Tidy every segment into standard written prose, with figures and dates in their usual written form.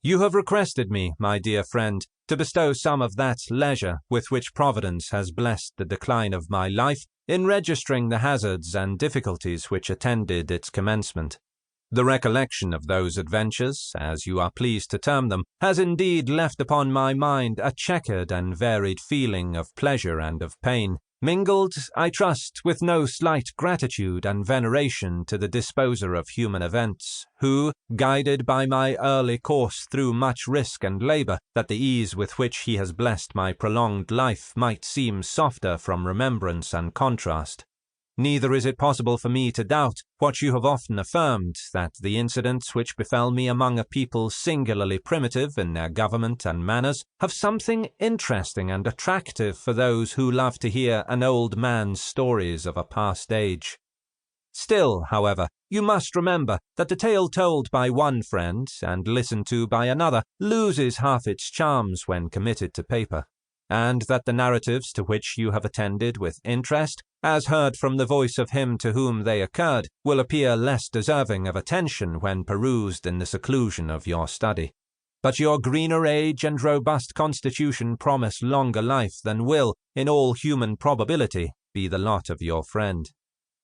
You have requested me, my dear friend, to bestow some of that leisure with which Providence has blessed the decline of my life in registering the hazards and difficulties which attended its commencement. The recollection of those adventures, as you are pleased to term them, has indeed left upon my mind a checkered and varied feeling of pleasure and of pain, mingled, I trust, with no slight gratitude and veneration to the disposer of human events, who, guided by my early course through much risk and labour, that the ease with which he has blessed my prolonged life might seem softer from remembrance and contrast. Neither is it possible for me to doubt what you have often affirmed, that the incidents which befell me among a people singularly primitive in their government and manners have something interesting and attractive for those who love to hear an old man's stories of a past age. Still, however, you must remember that the tale told by one friend and listened to by another loses half its charms when committed to paper, and that the narratives to which you have attended with interest, as heard from the voice of him to whom they occurred, will appear less deserving of attention when perused in the seclusion of your study. But your greener age and robust constitution promise longer life than will, in all human probability, be the lot of your friend.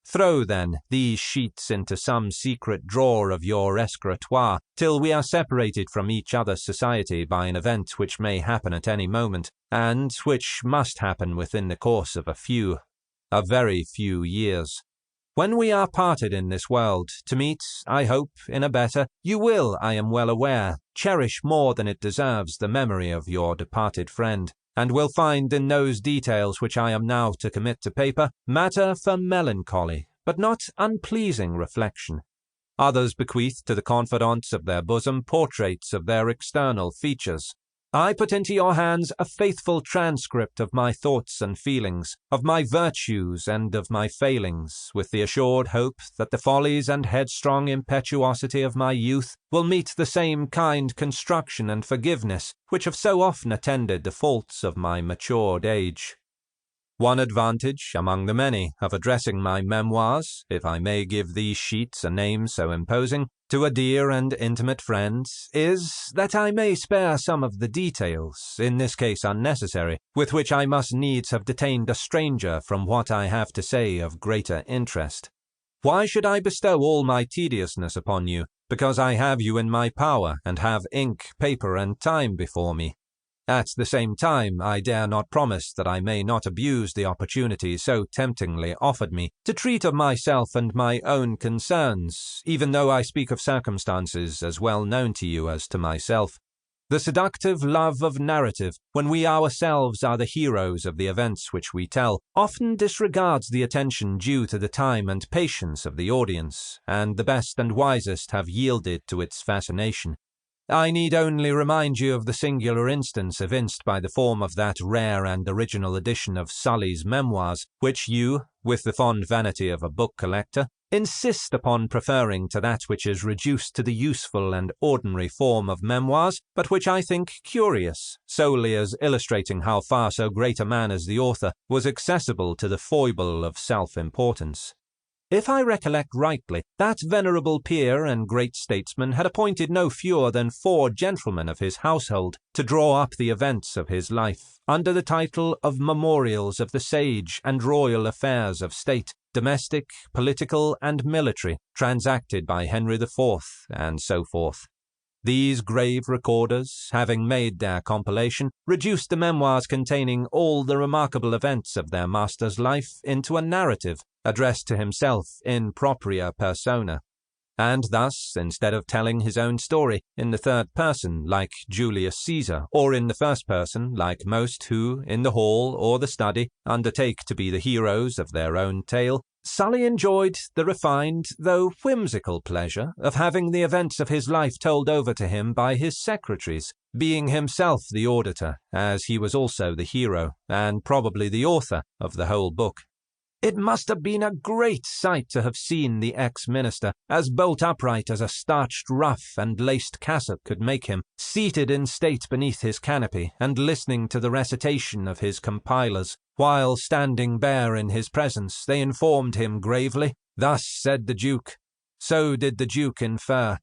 Throw, then, these sheets into some secret drawer of your escritoire, till we are separated from each other's society by an event which may happen at any moment, and which must happen within the course of a very few years. When we are parted in this world, to meet, I hope, in a better, you will, I am well aware, cherish more than it deserves the memory of your departed friend, and will find in those details which I am now to commit to paper matter for melancholy, but not unpleasing reflection. Others bequeath to the confidants of their bosom portraits of their external features. I put into your hands a faithful transcript of my thoughts and feelings, of my virtues and of my failings, with the assured hope that the follies and headstrong impetuosity of my youth will meet the same kind construction and forgiveness which have so often attended the faults of my matured age. One advantage, among the many, of addressing my memoirs, if I may give these sheets a name so imposing, to a dear and intimate friend, is that I may spare some of the details, in this case unnecessary, with which I must needs have detained a stranger from what I have to say of greater interest. Why should I bestow all my tediousness upon you, because I have you in my power, and have ink, paper, and time before me? At the same time, I dare not promise that I may not abuse the opportunity so temptingly offered me to treat of myself and my own concerns, even though I speak of circumstances as well known to you as to myself. The seductive love of narrative, when we ourselves are the heroes of the events which we tell, often disregards the attention due to the time and patience of the audience, and the best and wisest have yielded to its fascination. I need only remind you of the singular instance evinced by the form of that rare and original edition of Sully's Memoirs, which you, with the fond vanity of a book collector, insist upon preferring to that which is reduced to the useful and ordinary form of memoirs, but which I think curious, solely as illustrating how far so great a man as the author was accessible to the foible of self-importance. If I recollect rightly, that venerable peer and great statesman had appointed no fewer than 4 gentlemen of his household to draw up the events of his life, under the title of Memorials of the Sage and Royal Affairs of State, domestic, political, and military, transacted by Henry IV, and so forth. These grave recorders, having made their compilation, reduced the memoirs containing all the remarkable events of their master's life into a narrative, addressed to himself in propria persona. And thus, instead of telling his own story in the third person like Julius Caesar, or in the first person like most who, in the hall or the study, undertake to be the heroes of their own tale, Sully enjoyed the refined, though whimsical pleasure of having the events of his life told over to him by his secretaries, being himself the auditor, as he was also the hero, and probably the author of the whole book. It must have been a great sight to have seen the ex-minister, as bolt upright as a starched ruff and laced cassock could make him, seated in state beneath his canopy, and listening to the recitation of his compilers, while standing bare in his presence, they informed him gravely, "Thus said the Duke." So did the Duke infer,